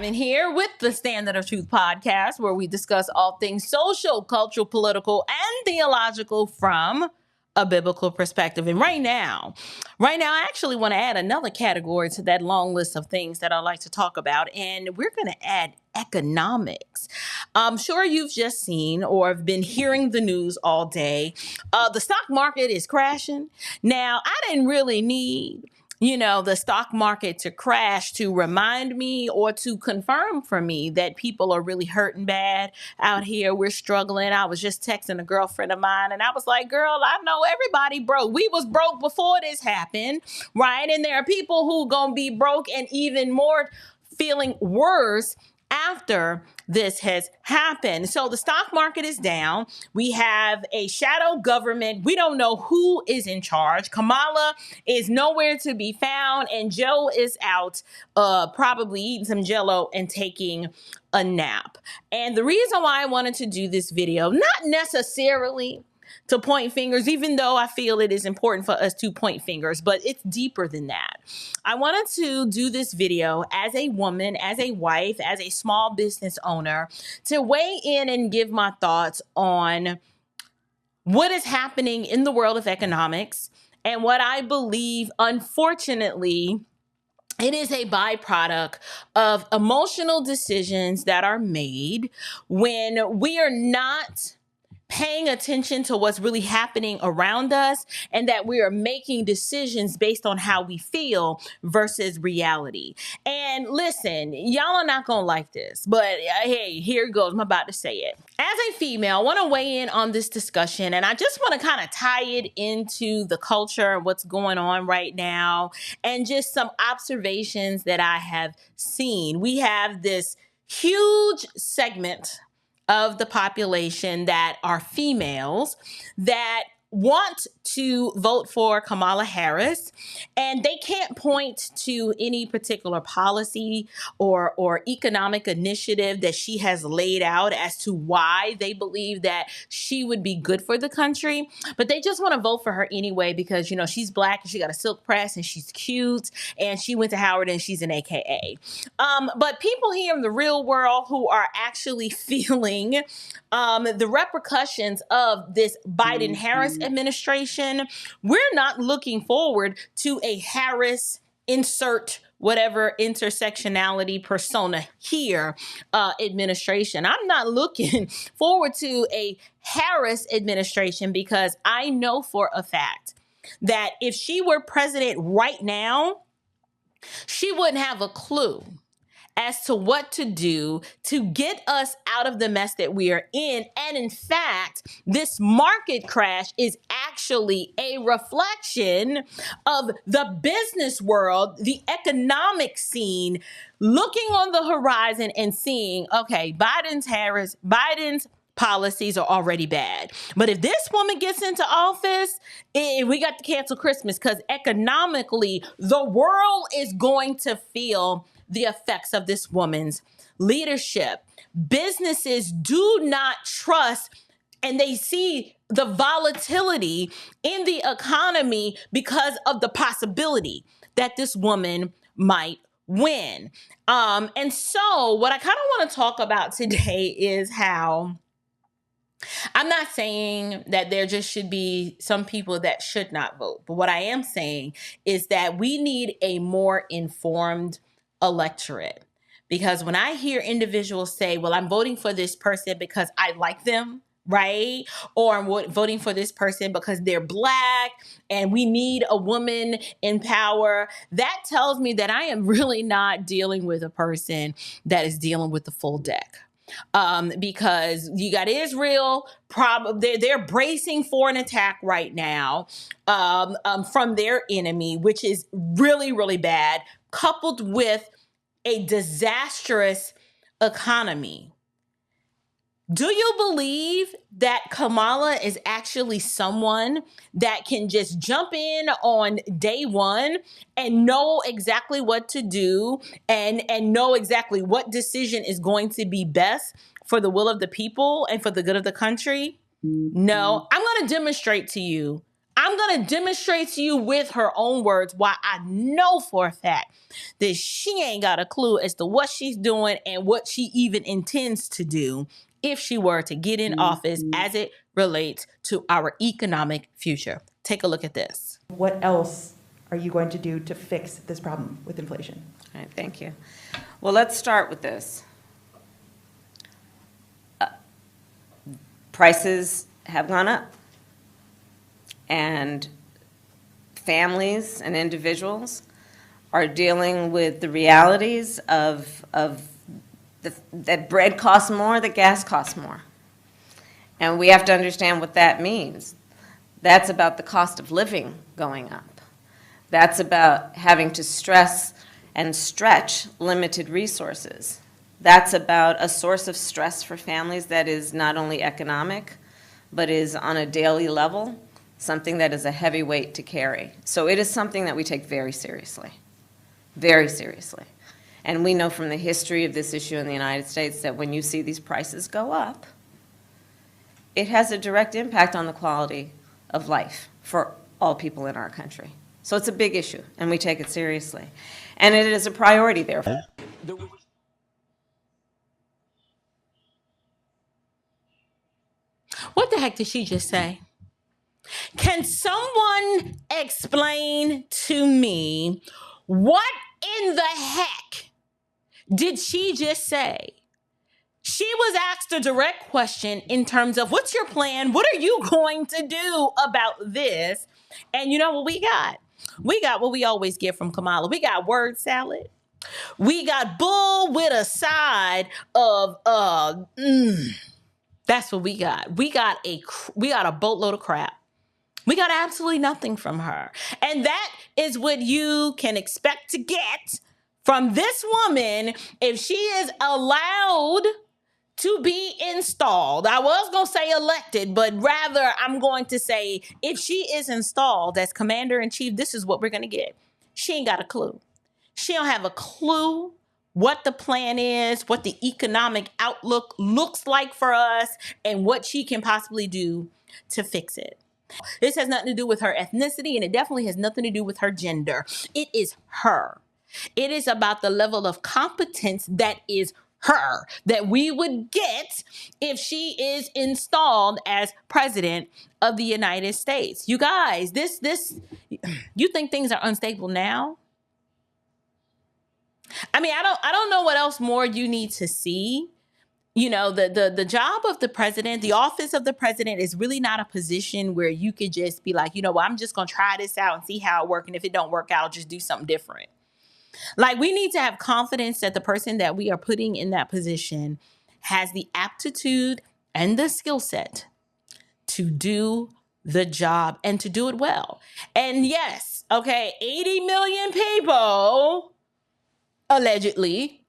in here with the Standard of Truth podcast, where we discuss all things social, cultural, political, and theological from a biblical perspective. And right now, I actually want to add another category to that long list of things that I like to talk about. And we're going to add economics. I'm sure you've just seen or have been hearing the news all day. The stock market is crashing. Now, I didn't really need the stock market to crash to remind me or to confirm for me that people are really hurting bad out here. We're struggling. I was just texting a girlfriend of mine and I was like, girl, I know everybody broke. We was broke before this happened, right? And there are people who gonna be broke and even more feeling worse after this has happened. So the stock market is down. We have a shadow government. We don't know who is in charge. Kamala is nowhere to be found, and Joe is out probably eating some Jell-O and taking a nap. And the reason why I wanted to do this video, not necessarily to point fingers, even though I feel it is important for us to point fingers, but it's deeper than that. I wanted to do this video as a woman, as a wife, as a small business owner, to weigh in and give my thoughts on what is happening in the world of economics and what I believe, unfortunately, it is a byproduct of emotional decisions that are made when we are not paying attention to what's really happening around us, and that we are making decisions based on how we feel versus reality. And listen, y'all are not going to like this, but hey, here it goes. I'm about to say it. As a female, I want to weigh in on this discussion, and I just want to kind of tie it into the culture and what's going on right now, and just some observations that I have seen. We have this huge segment of the population that are females that want to vote for Kamala Harris, and they can't point to any particular policy or economic initiative that she has laid out as to why they believe that she would be good for the country, but they just want to vote for her anyway because, she's Black and she got a silk press and she's cute and she went to Howard and she's an AKA. But people here in the real world who are actually feeling the repercussions of this Biden-Harris administration, we're not looking forward to a Harris insert whatever intersectionality persona here administration. I'm not looking forward to a Harris administration because I know for a fact that if she were president right now, she wouldn't have a clue as to what to do to get us out of the mess that we are in. And in fact, this market crash is actually a reflection of the business world, the economic scene, looking on the horizon and seeing, okay, Biden's policies are already bad. But if this woman gets into office, we got to cancel Christmas because economically, the world is going to feel the effects of this woman's leadership. Businesses do not trust, and they see the volatility in the economy because of the possibility that this woman might win. And so what I kind of want to talk about today is how I'm not saying that there just should be some people that should not vote, but what I am saying is that we need a more informed electorate. Because when I hear individuals say, well, I'm voting for this person because I like them, right? Or I'm voting for this person because they're Black and we need a woman in power, that tells me that I am really not dealing with a person that is dealing with the full deck. Because you got Israel, they're bracing for an attack right now from their enemy, which is really, really bad, coupled with a disastrous economy. Do you believe that Kamala is actually someone that can just jump in on day one and know exactly what to do and know exactly what decision is going to be best for the will of the people and for the good of the country? No, I'm going to demonstrate to you I'm going to demonstrate to you with her own words why I know for a fact that she ain't got a clue as to what she's doing and what she even intends to do if she were to get in office as it relates to our economic future. Take a look at this. What else are you going to do to fix this problem with inflation? All right, thank you. Well, let's start with this. Prices have gone up, and families and individuals are dealing with the realities of that bread costs more, that gas costs more. And we have to understand what that means. That's about the cost of living going up. That's about having to stress and stretch limited resources. That's about a source of stress for families that is not only economic, but is on a daily level, something that is a heavy weight to carry. So it is something that we take very seriously, very seriously. And we know from the history of this issue in the United States that when you see these prices go up, it has a direct impact on the quality of life for all people in our country. So it's a big issue, and we take it seriously. And it is a priority, therefore. What the heck did she just say? Can someone explain to me what in the heck did she just say? She was asked a direct question in terms of what's your plan? What are you going to do about this? And you know what we got? We got what we always get from Kamala. We got word salad. We got bull with a side of that's what we got. We got a boatload of crap. We got absolutely nothing from her. And that is what you can expect to get from this woman if she is allowed to be installed. I was going to say elected, but rather I'm going to say if she is installed as commander-in-chief, this is what we're going to get. She ain't got a clue. She don't have a clue what the plan is, what the economic outlook looks like for us, and what she can possibly do to fix it. This has nothing to do with her ethnicity, and it definitely has nothing to do with her gender. It is her. It is about the level of competence that is her, that we would get if she is installed as president of the United States. You guys, you think things are unstable now? I mean, I don't know what else more you need to see. You know, the job of the president, the office of the president is really not a position where you could just be like, you know, well, I'm just going to try this out and see how it works. And if it don't work out, I'll just do something different. Like, we need to have confidence that the person that we are putting in that position has the aptitude and the skill set to do the job and to do it well. And yes, okay, 80 million people allegedly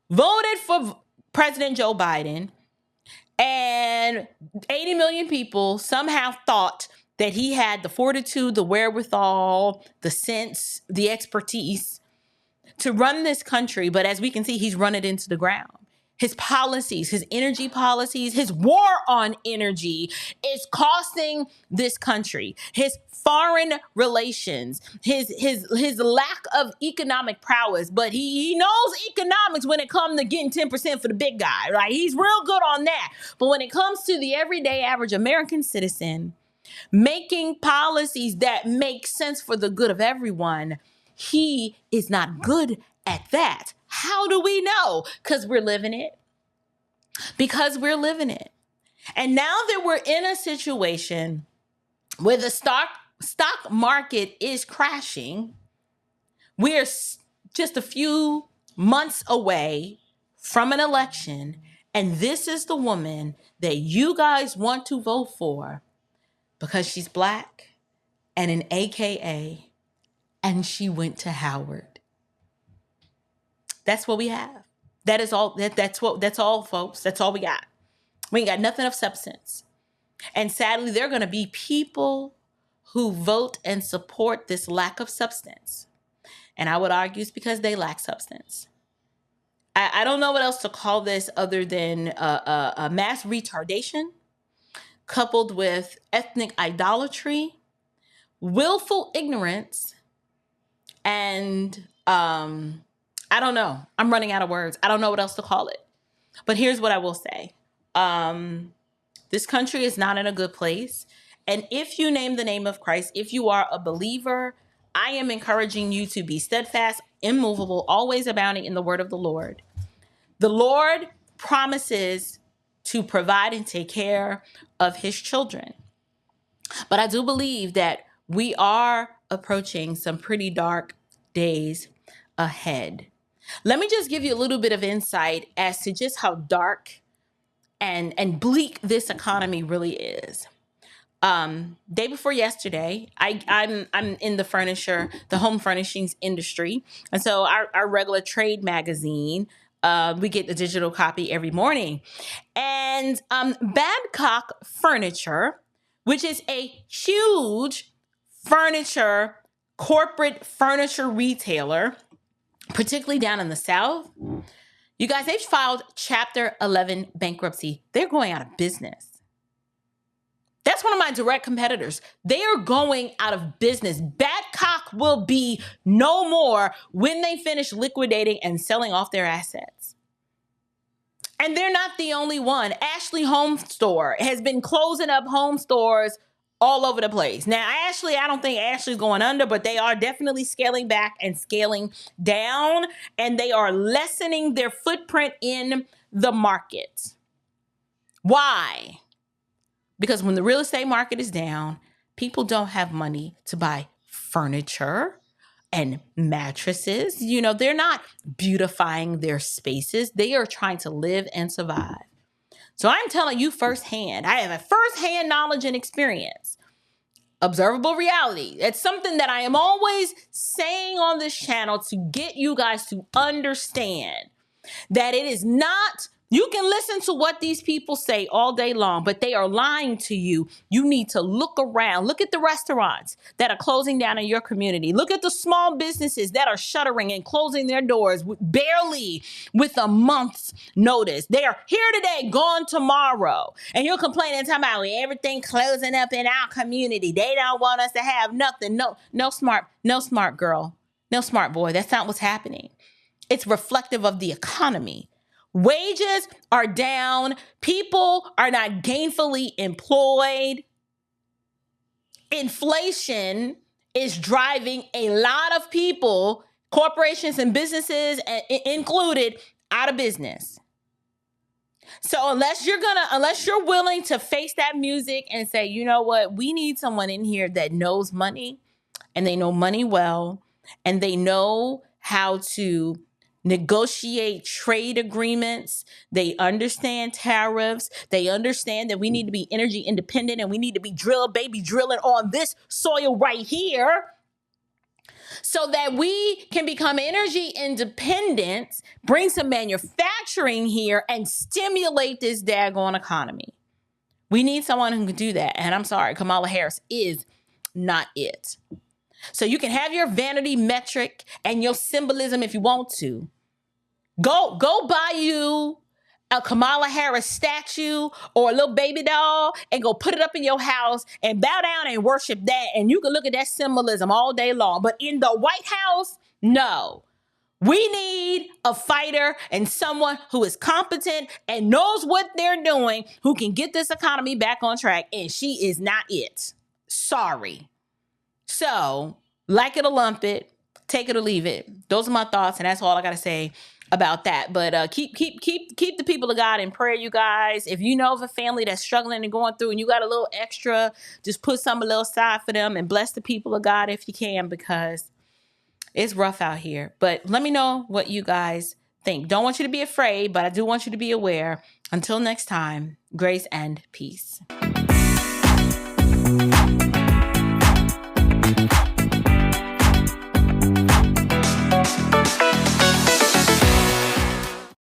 voted for President Joe Biden, and 80 million people somehow thought that he had the fortitude, the wherewithal, the sense, the expertise to run this country. But as we can see, he's run it into the ground. His policies, his energy policies, his war on energy is costing this country. His foreign relations, his lack of economic prowess, but he knows economics when it comes to getting 10% for the big guy, right? He's real good on that. But when it comes to the everyday average American citizen, making policies that make sense for the good of everyone, he is not good at that. How do we know? Because we're living it. Because we're living it. And now that we're in a situation where the stock market is crashing, we're just a few months away from an election, and this is the woman that you guys want to vote for because she's Black and an AKA, and she went to Howard. That's what we have. That is all. That's all, folks. That's all we got. We ain't got nothing of substance. And sadly, there are going to be people who vote and support this lack of substance. And I would argue it's because they lack substance. I don't know what else to call this other than a mass retardation coupled with ethnic idolatry, willful ignorance and I don't know. I'm running out of words. I don't know what else to call it. But here's what I will say. This country is not in a good place. And if you name the name of Christ, if you are a believer, I am encouraging you to be steadfast, immovable, always abounding in the word of the Lord. The Lord promises to provide and take care of his children. But I do believe that we are approaching some pretty dark days ahead. Let me just give you a little bit of insight as to just how dark and bleak this economy really is. Day before yesterday, I'm in the home furnishings industry. And so our regular trade magazine, we get the digital copy every morning. And Babcock Furniture, which is a huge corporate furniture retailer, particularly down in the South, you guys, they've filed Chapter 11 bankruptcy. They're going out of business. That's one of my direct competitors. They are going out of business. Babcock will be no more when they finish liquidating and selling off their assets. And they're not the only one. Ashley Home Store has been closing up home stores all over the place. Now, I don't think Ashley's going under, but they are definitely scaling back and scaling down, and they are lessening their footprint in the market. Why? Because when the real estate market is down, people don't have money to buy furniture and mattresses. They're not beautifying their spaces. They are trying to live and survive. So I'm telling you firsthand, I have a firsthand knowledge and experience. Observable reality. It's something that I am always saying on this channel to get you guys to understand that it is not, you can listen to what these people say all day long, but they are lying to you. You need to look around. Look at the restaurants that are closing down in your community. Look at the small businesses that are shuttering and closing their doors barely with a month's notice. They are here today, gone tomorrow. And you're complaining and talking about everything closing up in our community. They don't want us to have nothing. No smart girl. No smart boy. That's not what's happening. It's reflective of the economy. Wages are down. People are not gainfully employed. Inflation is driving a lot of people, corporations and businesses included, out of business. So unless you're willing to face that music and say, you know what, we need someone in here that knows money, and they know money well, and they know how to negotiate trade agreements. They understand tariffs. They understand that we need to be energy independent, and we need to be drilling on this soil right here so that we can become energy independent, bring some manufacturing here, and stimulate this daggone economy. We need someone who can do that. And I'm sorry, Kamala Harris is not it. So you can have your vanity metric and your symbolism if you want to. Go buy you a Kamala Harris statue or a little baby doll and go put it up in your house and bow down and worship that. And you can look at that symbolism all day long. But in the White House, no. We need a fighter and someone who is competent and knows what they're doing, who can get this economy back on track. And she is not it. Sorry. So, like it or lump it, take it or leave it. Those are my thoughts, and that's all I got to say about that. But keep the people of God in prayer, you guys. If you know of a family that's struggling and going through and you got a little extra, just put some a little aside for them and bless the people of God if you can, because it's rough out here. But let me know what you guys think. Don't want you to be afraid, but I do want you to be aware. Until next time, grace and peace.